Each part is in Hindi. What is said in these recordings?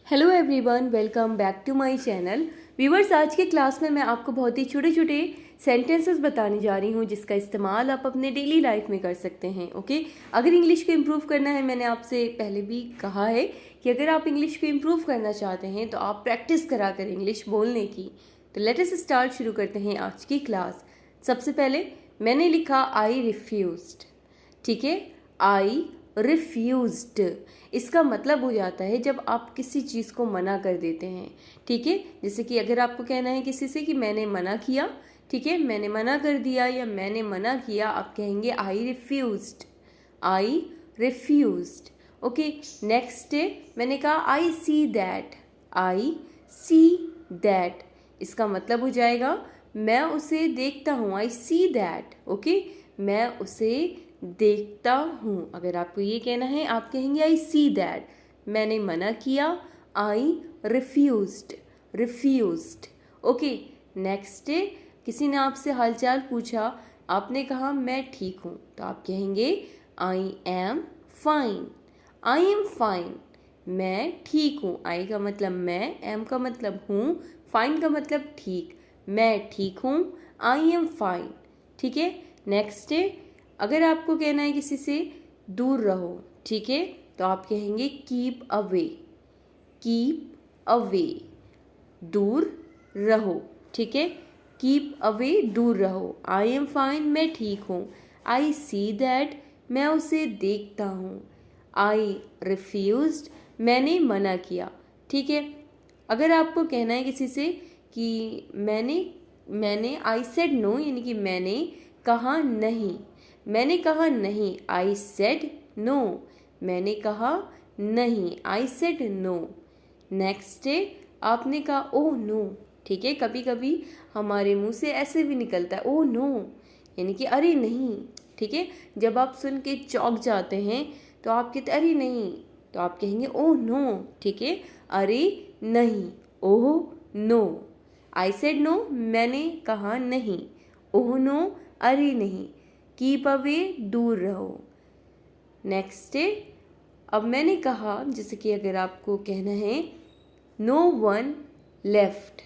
Hello everyone, welcome back to my channel. Viewers, आज के क्लास में मैं आपको बहुत ही छोटे छोटे सेंटेंसेस बताने जा रही हूँ जिसका इस्तेमाल आप अपने डेली लाइफ में कर सकते हैं। ओके, अगर इंग्लिश को इम्प्रूव करना है, मैंने आपसे पहले भी कहा है कि अगर आप इंग्लिश को इम्प्रूव करना चाहते हैं तो आप प्रैक्टिस करा कर इंग्लिश बोलने की। तो लेट अस स्टार्ट, शुरू करते हैं आज की क्लास। सबसे पहले मैंने लिखा आई रिफ्यूज्ड। ठीक है, आई रिफ्यूज्ड, इसका मतलब हो जाता है जब आप किसी चीज़ को मना कर देते हैं। ठीक है, जैसे कि अगर आपको कहना है किसी से कि मैंने मना किया, ठीक है, मैंने मना कर दिया या मैंने मना किया, आप कहेंगे आई रिफ्यूज्ड, आई रिफ्यूज्ड। ओके, नेक्स्ट है, मैंने कहा आई see that, I see that, इसका मतलब हो जाएगा मैं उसे देखता हूँ, आई सी दैट। ओके, मैं उसे देखता हूँ। अगर आपको ये कहना है आप कहेंगे आई सी दैट। मैंने मना किया, आई रिफ्यूज्ड, रिफ्यूज्ड। ओके, नेक्स्ट है, किसी ने आपसे हालचाल पूछा, आपने कहा मैं ठीक हूँ, तो आप कहेंगे I am fine, I am fine, मैं ठीक हूँ। आई का मतलब मैं, एम का मतलब हूँ, फाइन का मतलब ठीक, मैं ठीक हूँ, आई एम फाइन। ठीक है, नेक्स्ट है, अगर आपको कहना है किसी से दूर रहो, ठीक है, तो आप कहेंगे कीप अवे, कीप अवे, दूर रहो। ठीक है, कीप अवे, दूर रहो। आई एम फाइन, मैं ठीक हूँ। आई सी दैट, मैं उसे देखता हूँ। आई रिफ्यूज्ड, मैंने मना किया। ठीक है, अगर आपको कहना है किसी से कि मैंने आई सेड नो, यानी कि मैंने कहा नहीं, मैंने कहा नहीं, आई सेड नो, मैंने कहा नहीं, आई सेड नो। नेक्स्ट है, आपने कहा ओह नो। ठीक है, कभी कभी हमारे मुंह से ऐसे भी निकलता है ओह नो, यानी कि अरे नहीं। ठीक है, जब आप सुन के चौंक जाते हैं तो आप कहते अरे नहीं, तो आप कहेंगे ओह नो। ठीक है, अरे नहीं, oh no. I said no, मैंने कहा नहीं, ओह नो, अरे नहीं। कीप अवे, दूर रहो। नेक्स्ट है, अब मैंने कहा, जैसे कि अगर आपको कहना है no one left,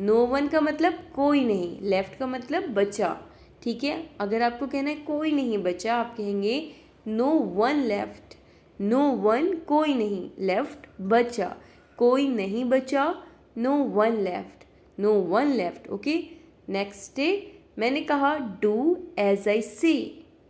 no one का मतलब कोई नहीं, लेफ्ट का मतलब बचा। ठीक है, अगर आपको कहना है कोई नहीं बचा, आप कहेंगे no one left, no one कोई नहीं, लेफ्ट बचा, कोई नहीं बचा, no one left, no one left. Okay, next है, मैंने कहा डू एज आई से,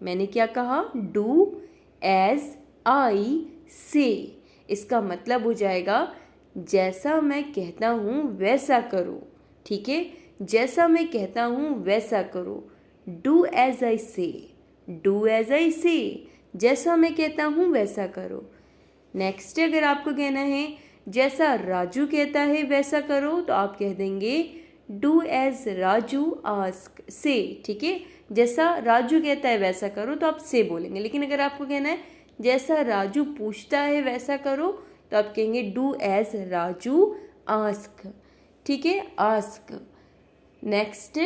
मैंने क्या कहा, डू एज आई से, इसका मतलब हो जाएगा जैसा मैं कहता हूँ वैसा करो। ठीक है, जैसा मैं कहता हूँ वैसा करो। डू एज आई से, डू एज आई से, जैसा मैं कहता हूँ वैसा करो। नेक्स्ट, अगर आपको कहना है जैसा राजू कहता है वैसा करो, तो आप कह देंगे डू एज राजू आस्क से। ठीक है, जैसा राजू कहता है वैसा करो, तो आप से बोलेंगे। लेकिन अगर आपको कहना है जैसा राजू पूछता है वैसा करो, तो आप कहेंगे डू एज राजू आस्क। ठीक है, आस्क। नेक्स्ट,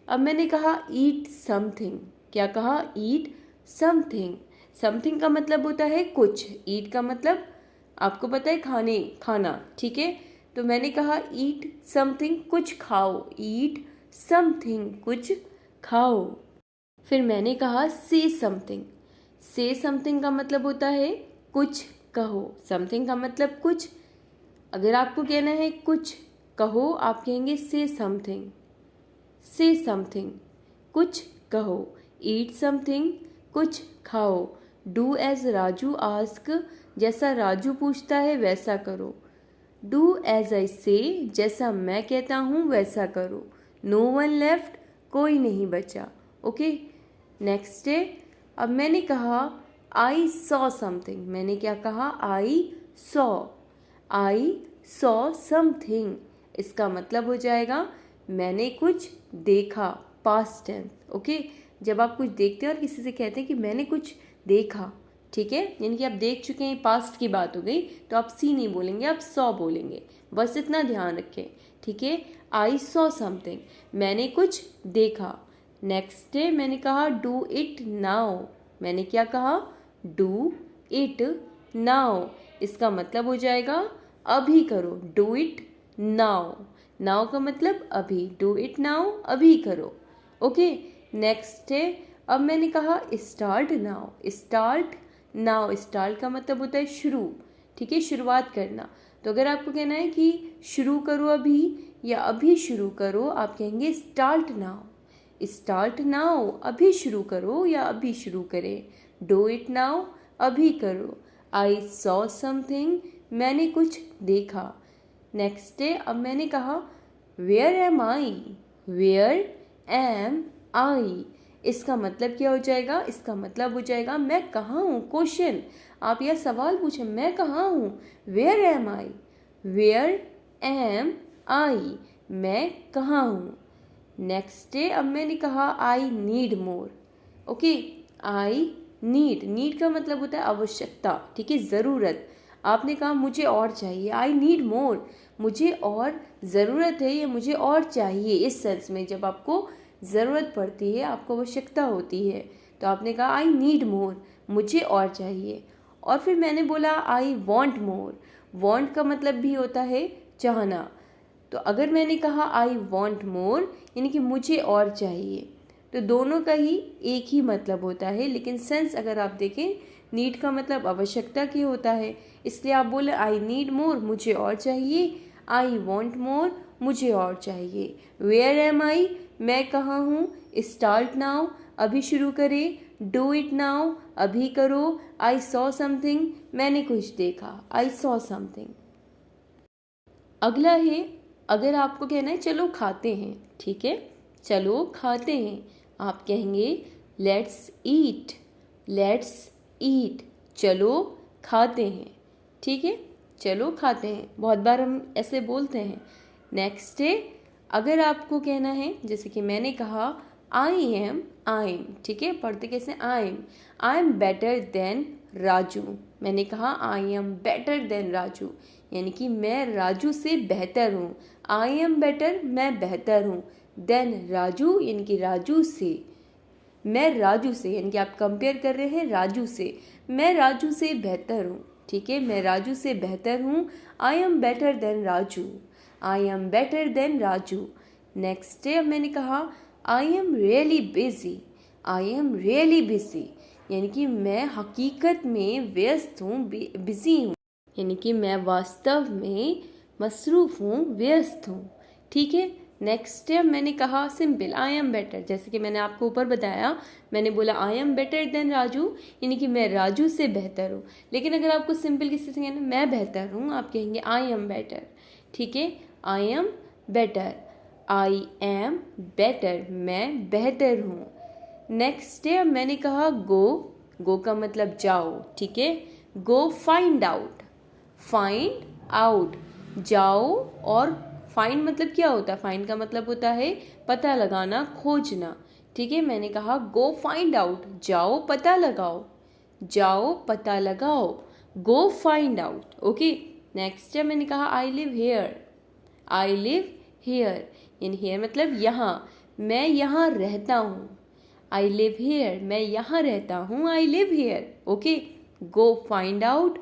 अब मैंने कहा ईट समथिंग, क्या कहा, ईट समथिंग। समथिंग का मतलब होता है कुछ, ईट का मतलब आपको पता है खाने, खाना। ठीक है, तो मैंने कहा ईट समथिंग, कुछ खाओ, ईट समथिंग, कुछ खाओ। फिर मैंने कहा से समथिंग, से समथिंग का मतलब होता है कुछ कहो, समथिंग का मतलब कुछ। अगर आपको कहना है कुछ कहो, आप कहेंगे से समथिंग, से समथिंग, कुछ कहो। ईट समथिंग, कुछ खाओ। डू एज राजू आस्क, जैसा राजू पूछता है वैसा करो। डू एज आई से, जैसा मैं कहता हूँ वैसा करो। नो वन लेफ्ट, कोई नहीं बचा। ओके, नेक्स्ट है, अब मैंने कहा आई सॉ समथिंग, मैंने क्या कहा, I saw, I saw something, इसका मतलब हो जाएगा मैंने कुछ देखा, पास्ट टेंस। ओके, जब आप कुछ देखते हैं और किसी से कहते हैं कि मैंने कुछ देखा, ठीक है, यानी कि आप देख चुके हैं, पास्ट की बात हो गई, तो आप सी नहीं बोलेंगे, आप सॉ बोलेंगे। बस इतना ध्यान रखें। ठीक है, आई सॉ समथिंग, मैंने कुछ देखा। नेक्स्ट है, मैंने कहा डू इट नाउ, मैंने क्या कहा, डू इट नाउ, इसका मतलब हो जाएगा अभी करो, डू इट नाउ। नाउ का मतलब अभी, डू इट नाउ, अभी करो। ओके, नेक्स्ट है, अब मैंने कहा start now. Start now, start का मतलब होता है शुरू, ठीक है, शुरुआत करना। तो अगर आपको कहना है कि शुरू करो अभी या अभी शुरू करो, आप कहेंगे स्टार्ट नाउ। स्टार्ट नाउ, अभी शुरू करो या अभी शुरू करें। डू इट नाउ, अभी करो। आई सॉ समथिंग, मैंने कुछ देखा। नेक्स्ट डे, अब मैंने कहा where am I. Where am I, इसका मतलब क्या हो जाएगा? इसका मतलब हो जाएगा मैं कहाँ हूँ। क्वेश्चन, आप यह सवाल पूछें, मैं कहाँ हूँ। Where am I, where am I, मैं कहाँ हूँ। नेक्स्ट डे, अब मैंने कहा I need more. Okay, I need, need का मतलब होता है आवश्यकता, ठीक है, ज़रूरत। आपने कहा मुझे और चाहिए, आई नीड मोर, मुझे और ज़रूरत है या मुझे और चाहिए। इस सेंस में जब आपको ज़रूरत पड़ती है, आपको आवश्यकता होती है, तो आपने कहा आई नीड मोर, मुझे और चाहिए। और फिर मैंने बोला आई वॉन्ट मोर। वॉन्ट का मतलब भी होता है चाहना। तो अगर मैंने कहा आई वॉन्ट मोर यानी कि मुझे और चाहिए, तो दोनों का ही एक ही मतलब होता है, लेकिन सेंस अगर आप देखें, नीड का मतलब आवश्यकता की होता है, इसलिए आप बोले आई नीड मोर, मुझे और चाहिए। आई वॉन्ट मोर, मुझे और चाहिए। वेयर एम आई, मैं कहाँ हूँ। स्टार्ट नाउ, अभी शुरू करें। डू इट नाउ, अभी करो। आई सॉ समथिंग, मैंने कुछ देखा। I saw something. अगला है, अगर आपको कहना है चलो खाते हैं, ठीक है, चलो खाते हैं, आप कहेंगे लेट्स ईट। लेट्स ईट, चलो खाते हैं, ठीक है, चलो खाते हैं। बहुत बार हम ऐसे बोलते हैं। नेक्स्ट है, अगर आपको कहना है, जैसे कि मैंने कहा आई एम, ठीक है, पढ़ते कैसे, I am better than Raju. मैंने कहा I am better than Raju, यानी कि मैं राजू से बेहतर हूँ। आई एम बेटर, मैं बेहतर हूँ। देन राजू, यानी कि राजू से। मैं राजू से, यानी कि आप कंपेयर कर रहे हैं राजू से। मैं राजू से बेहतर हूँ, ठीक है, मैं राजू से बेहतर हूँ। I am better than Raju. I am better than Raju. Next day, मैंने कहा I am really busy. I am really busy, यानी कि मैं हकीकत में व्यस्त हूँ, बिजी हूँ, यानी कि मैं वास्तव में मसरूफ़ हूँ, व्यस्त हूँ, ठीक है। नेक्स्ट स्टेप, मैंने कहा सिंपल, आई एम बेटर। जैसे कि मैंने आपको ऊपर बताया, मैंने बोला I am better than Raju, यानी कि मैं राजू से बेहतर हूँ। लेकिन अगर आपको सिंपल किसी से कहना मैं बेहतर हूँ, आप कहेंगे आई एम बेटर, ठीक है, I am better. I am better, मैं बेहतर हूँ। नेक्स्ट स्टेप, मैंने कहा गो का मतलब जाओ, ठीक है, go find out. Find out, जाओ। और फाइंड मतलब क्या होता है? फाइंड का मतलब होता है पता लगाना, खोजना, ठीक है। मैंने कहा गो फाइंड आउट, जाओ पता लगाओ। जाओ पता लगाओ, go find out. Okay, next है, मैंने कहा I live here. I live here, यानी हेयर मतलब यहाँ, मैं यहाँ रहता हूँ। आई लिव हेयर, मैं यहाँ रहता हूँ। I live here. Okay, go find out,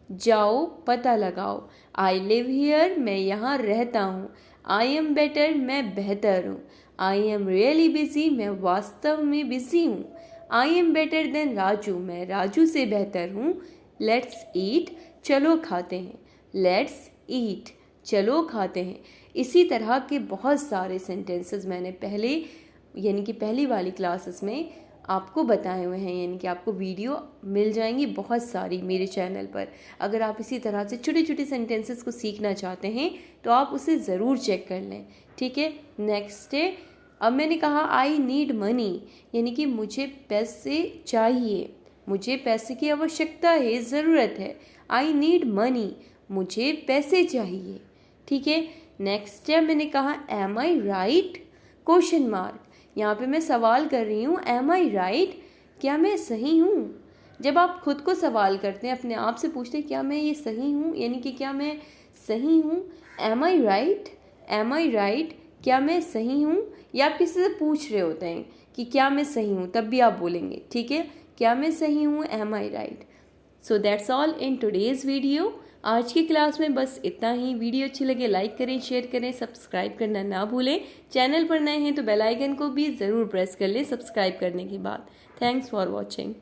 जाओ पता लगाओ। आई लिव हियर, मैं यहाँ रहता हूँ। आई एम बेटर, मैं बेहतर हूँ। आई एम रियली बिजी, मैं वास्तव में बिजी हूँ। I am better than Raju, मैं राजू से बेहतर हूँ। लेट्स ईट, चलो खाते हैं। लेट्स ईट, चलो खाते हैं। इसी तरह के बहुत सारे सेंटेंसेस मैंने पहले, यानी कि पहली वाली क्लासेस में आपको बताए हुए हैं, यानी कि आपको वीडियो मिल जाएंगी बहुत सारी मेरे चैनल पर। अगर आप इसी तरह से छोटे छोटे सेंटेंसेस को सीखना चाहते हैं तो आप उसे ज़रूर चेक कर लें, ठीक है। नेक्स्ट है, अब मैंने कहा आई नीड मनी, यानी कि मुझे पैसे चाहिए, मुझे पैसे की आवश्यकता है, ज़रूरत है। आई नीड मनी, मुझे पैसे चाहिए, ठीक है। नेक्स्ट है, मैंने कहा M I right, question mark. यहाँ पे मैं सवाल कर रही हूँ, एम आई राइट, क्या मैं सही हूँ। जब आप खुद को सवाल करते हैं, अपने आप से पूछते हैं क्या मैं ये सही हूँ, यानी कि क्या मैं सही हूँ। Am I right, M I right, क्या मैं सही हूँ। या आप किसी से पूछ रहे होते हैं कि क्या मैं सही हूँ, तब भी आप बोलेंगे, ठीक है, क्या मैं सही हूँ, am I right. So that's all in today's video. आज की क्लास में बस इतना ही। वीडियो अच्छी लगे लाइक करें, शेयर करें, सब्सक्राइब करना ना भूलें। चैनल पर नए हैं तो बेल आइकन को भी ज़रूर प्रेस कर लें सब्सक्राइब करने के बाद। Thanks for watching.